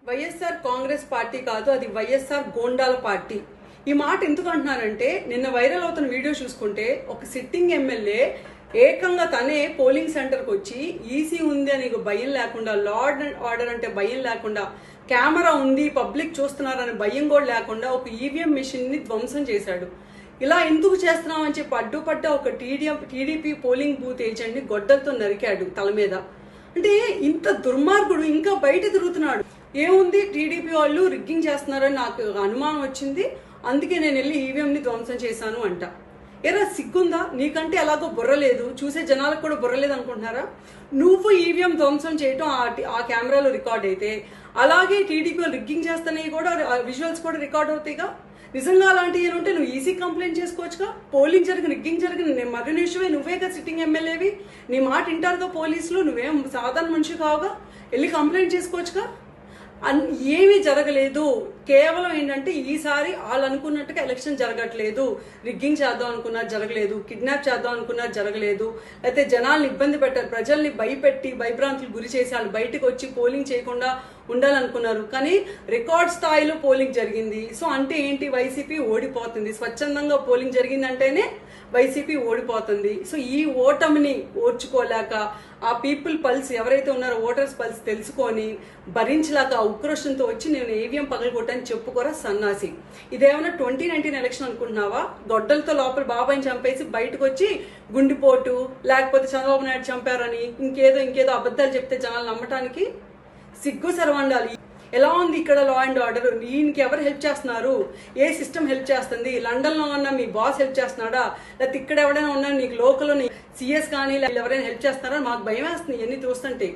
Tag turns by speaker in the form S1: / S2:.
S1: YSR Congress party కాదు, అది YSR గోండాల party. ఈ మాట ఎందుకు అంటున్నానంటే, నిన్న వైరల్ అవుతున్న వీడియో చూసుకుంటే ఒక సిట్టింగ్ ఎమ్మెల్యే ఏకంగా తనే పోలింగ్ సెంటర్కి వచ్చి ఈసీ ఉంది అని భయం లేకుండా, లార్డ్ అండ్ ఆర్డర్ అంటే భయం లేకుండా, కెమెరా ఉంది పబ్లిక్ చూస్తున్నారని భయం కూడా లేకుండా ఒక ఈవీఎం మిషన్ ని ధ్వంసం చేశాడు. ఇలా ఎందుకు చేస్తున్నామని చెప్పి అడ్డుపడ్డ ఒక టీడీపీ పోలింగ్ బూత్ ఏజెంట్ ని గొడ్డలతో నరికాడు తల మీద. అంటే ఇంత దుర్మార్గుడు ఇంకా బయట తిరుగుతున్నాడు. ఏముంది, టీడీపీ వాళ్ళు రిగ్గింగ్ చేస్తున్నారని నాకు అనుమానం వచ్చింది, అందుకే నేను వెళ్ళి ఈవీఎంని ధ్వంసం చేశాను అంట. ఎరా సిగ్గుందా నీకంటే? ఎలాగో బుర్ర లేదు, చూసే జనాలకు కూడా బుర్ర లేదు అనుకుంటున్నారా? నువ్వు ఈవీఎం ధ్వంసం చేయటం ఆ కెమెరాలో రికార్డ్ అయితే, అలాగే టీడీపీ రిగ్గింగ్ చేస్తానే కూడా విజువల్స్ కూడా రికార్డ్ అవుతాయిగా. నిజంగా అలాంటివి ఉంటే నువ్వు ఈసీ కంప్లైంట్ చేసుకోవచ్చుగా. పోలింగ్ జరిగిన రిగ్గింగ్ జరిగిన మర్రి నిమిషమే నువ్వేగా సిట్టింగ్ ఎమ్మెల్యేవి, నీ మాట వింటారుగా పోలీసులు, నువ్వేం సాధారణ మనిషి కావుగా, వెళ్ళి కంప్లైంట్ చేసుకోవచ్చుగా. ఏమీ జరగలేదు, కేవలం ఏంటంటే ఈసారి వాళ్ళు అనుకున్నట్టుగా ఎలక్షన్ జరగట్లేదు. రిగ్గింగ్ చేద్దాం అనుకున్నారు జరగలేదు, కిడ్నాప్ చేద్దాం అనుకున్నారు జరగలేదు, అయితే జనాల్ని ఇబ్బంది పెట్టారు, ప్రజల్ని భయపెట్టి భయభ్రాంతులు గురి చేసి వాళ్ళు బయటకు వచ్చి పోలింగ్ చేయకుండా ఉండాలనుకున్నారు. కానీ రికార్డ్ స్థాయిలో పోలింగ్ జరిగింది. సో అంటే ఏంటి, వైసీపీ ఓడిపోతుంది. స్వచ్ఛందంగా పోలింగ్ జరిగిందంటేనే వైసీపీ ఓడిపోతుంది. సో ఈ ఓటమిని ఓర్చుకోలేక, ఆ పీపుల్ పల్స్ ఎవరైతే ఉన్నారో ఓటర్స్ పల్స్ తెలుసుకొని భరించలేక ఉక్రోషంతో వచ్చి నేను ఈవీఎం పగలగొట్టని చెప్పుకోరా సన్నాసి. ఇదేమన్నా 2019 ఎలక్షన్ అనుకుంటున్నావా? గొడ్డలతో లోపల బాబాయిని చంపేసి బయటకు వచ్చి గుండిపోటు, లేకపోతే చంద్రబాబు నాయుడు చంపారని ఇంకేదో అబద్ధాలు చెప్తే జనాలు నమ్మటానికి సిగ్గు సర్వండాలి. ఎలా ఉంది ఇక్కడ లా అండ్ ఆర్డర్? దీనికి ఎవరు హెల్ప్ చేస్తున్నారు? ఏ సిస్టమ్ హెల్ప్ చేస్తుంది? లండన్ లో ఉన్న మీ బాస్ హెల్ప్ చేస్తున్నాడా, లేకపోతే ఇక్కడ ఎవరైనా ఉన్నా నీకు లోకల్ సిఎస్ కానీ ఎవరైనా హెల్ప్ చేస్తున్నారా? మాకు భయం వేస్తుంది ఇవన్నీ చూస్తుంటే.